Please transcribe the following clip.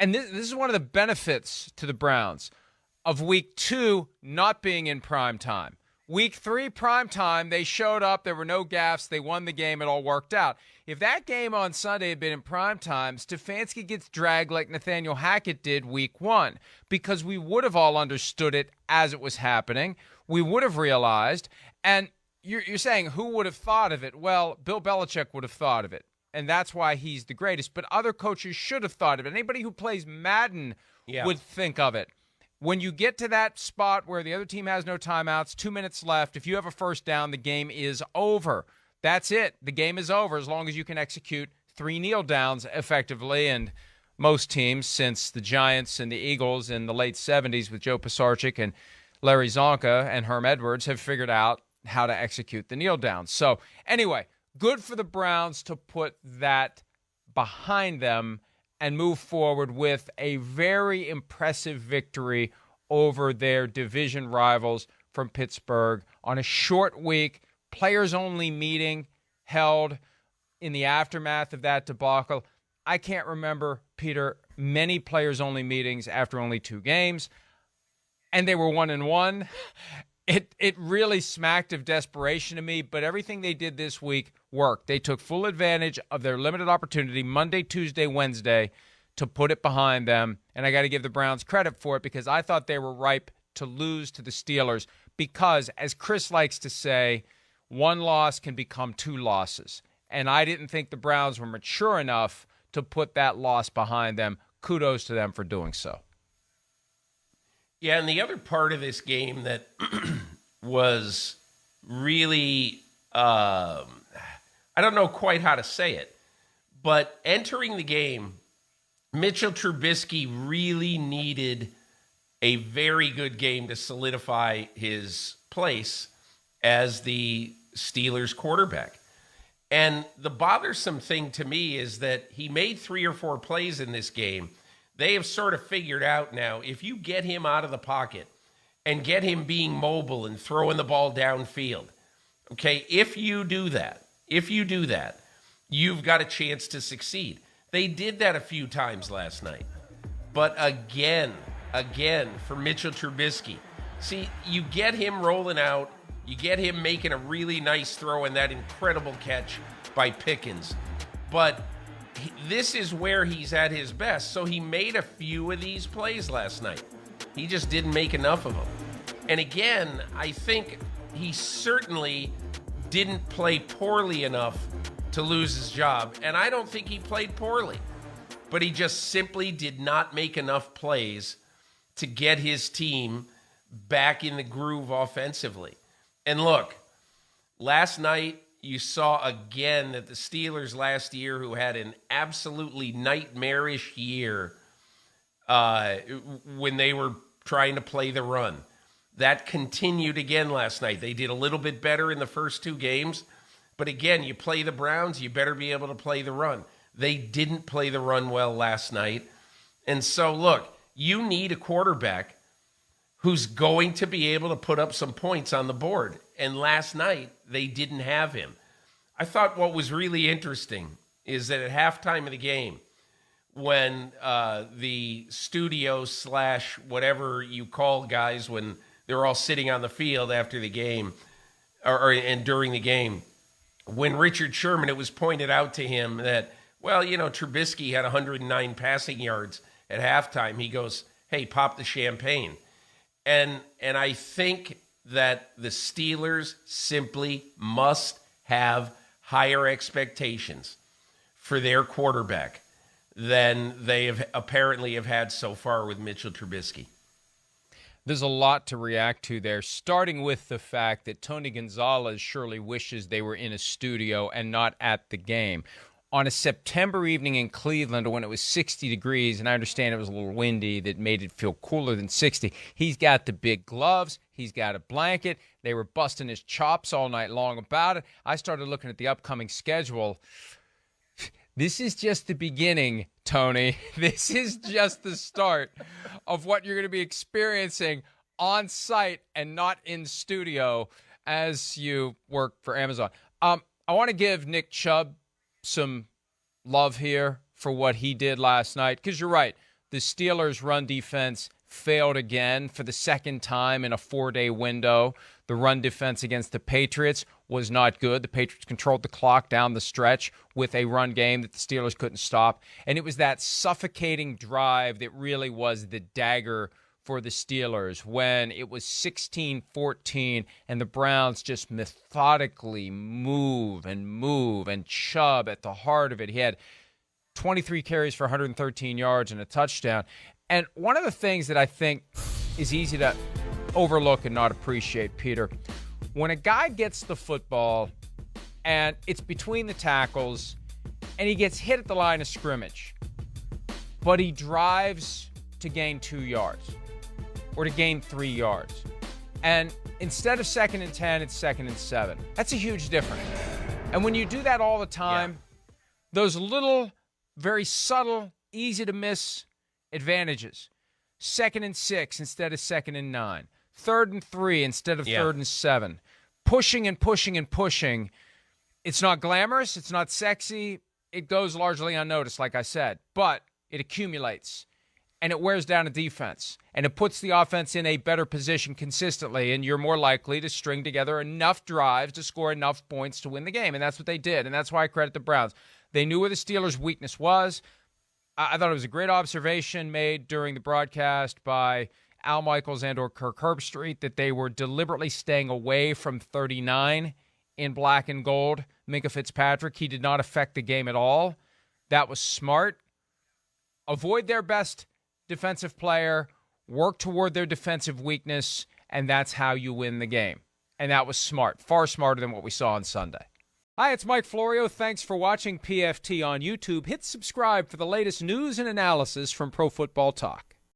and this is one of the benefits to the Browns of week 2 not being in prime time. Week 3 prime time, they showed up. There were no gaffes. They won the game. It all worked out. If that game on Sunday had been in prime time, Stefanski gets dragged like Nathaniel Hackett did week 1 because we would have all understood it as it was happening. We would have realized. And you're saying who would have thought of it? Well, Bill Belichick would have thought of it, and that's why he's the greatest. But other coaches should have thought of it. Anybody who plays Madden would think of it. When you get to that spot where the other team has no timeouts, 2 minutes left, if you have a first down, the game is over. That's it. The game is over as long as you can execute 3 kneel downs effectively. And most teams, since the Giants and the Eagles in the late 70s with Joe Pisarcik and Larry Zonka and Herm Edwards, have figured out how to execute the kneel downs. So anyway, good for the Browns to put that behind them and move forward with a very impressive victory over their division rivals from Pittsburgh on a short week, players-only meeting held in the aftermath of that debacle. I can't remember, Peter, many players-only meetings after only 2 games, and they were 1-1. It really smacked of desperation to me, but everything they did this week worked. They took full advantage of their limited opportunity Monday, Tuesday, Wednesday to put it behind them, and I got to give the Browns credit for it because I thought they were ripe to lose to the Steelers because, as Chris likes to say, 1 loss can become 2 losses, and I didn't think the Browns were mature enough to put that loss behind them. Kudos to them for doing so. Yeah, and the other part of this game that was really, I don't know quite how to say it, but entering the game, Mitchell Trubisky really needed a very good game to solidify his place as the Steelers quarterback. And the bothersome thing to me is that he made 3 or 4 plays in this game. They have sort of figured out now, if you get him out of the pocket and get him being mobile and throwing the ball downfield, okay, if you do that, you've got a chance to succeed. They did that a few times last night. But again, for Mitchell Trubisky, see, you get him rolling out, you get him making a really nice throw and that incredible catch by Pickens. But this is where he's at his best. So he made a few of these plays last night. He just didn't make enough of them. And again, I think he certainly didn't play poorly enough to lose his job. And I don't think he played poorly. But he just simply did not make enough plays to get his team back in the groove offensively. And look, last night, you saw again that the Steelers last year, who had an absolutely nightmarish year when they were trying to play the run, that continued again last night. They did a little bit better in the first 2 games, but again, you play the Browns, you better be able to play the run. They didn't play the run well last night. And so, look, you need a quarterback who's going to be able to put up some points on the board. And last night, they didn't have him. I thought what was really interesting is that at halftime of the game, when the studio / whatever you call guys when they're all sitting on the field after the game and during the game, when Richard Sherman, it was pointed out to him that, well, you know, Trubisky had 109 passing yards at halftime. He goes, hey, pop the champagne. And I think that the Steelers simply must have higher expectations for their quarterback than they have apparently have had so far with Mitchell Trubisky. There's a lot to react to there, starting with the fact that Tony Gonzalez surely wishes they were in a studio and not at the game. On a September evening in Cleveland when it was 60 degrees, and I understand it was a little windy that made it feel cooler than 60, he's got the big gloves, he's got a blanket, they were busting his chops all night long about it. I started looking at the upcoming schedule. This is just the beginning, Tony. This is just the start of what you're going to be experiencing on site and not in studio as you work for Amazon. I want to give Nick Chubb some love here for what he did last night, because you're right. the Steelers' run defense failed again for the second time in a 4-day window. The run defense against the Patriots was not good. The Patriots controlled the clock down the stretch with a run game that the Steelers couldn't stop. And it was that suffocating drive that really was the dagger for the Steelers when it was 16-14 and the Browns just methodically move, and Chubb at the heart of it. He had 23 carries for 113 yards and a touchdown. And one of the things that I think is easy to overlook and not appreciate, Peter, when a guy gets the football and it's between the tackles and he gets hit at the line of scrimmage, but he drives to gain 2 yards or to gain 3 yards, and instead of 2nd and 10, it's 2nd and 7. That's a huge difference. And when you do that all the time, those little, very subtle, easy to miss advantages, 2nd and 6 instead of 2nd and 9, 3rd and 3 instead of 3rd and 7, pushing and pushing and pushing. It's not glamorous. It's not sexy. It goes largely unnoticed, like I said, but it accumulates and it wears down a defense and it puts the offense in a better position consistently, and you're more likely to string together enough drives to score enough points to win the game. And that's what they did. And that's why I credit the Browns. They knew where the Steelers' weakness was. I thought it was a great observation made during the broadcast by Al Michaels and or Kirk Herbstreit that they were deliberately staying away from 39 in black and gold. Minkah Fitzpatrick, he did not affect the game at all. That was smart. Avoid their best defensive player, work toward their defensive weakness, and that's how you win the game. And that was smart, far smarter than what we saw on Sunday. Hi, it's Mike Florio. Thanks for watching PFT on YouTube. Hit subscribe for the latest news and analysis from Pro Football Talk.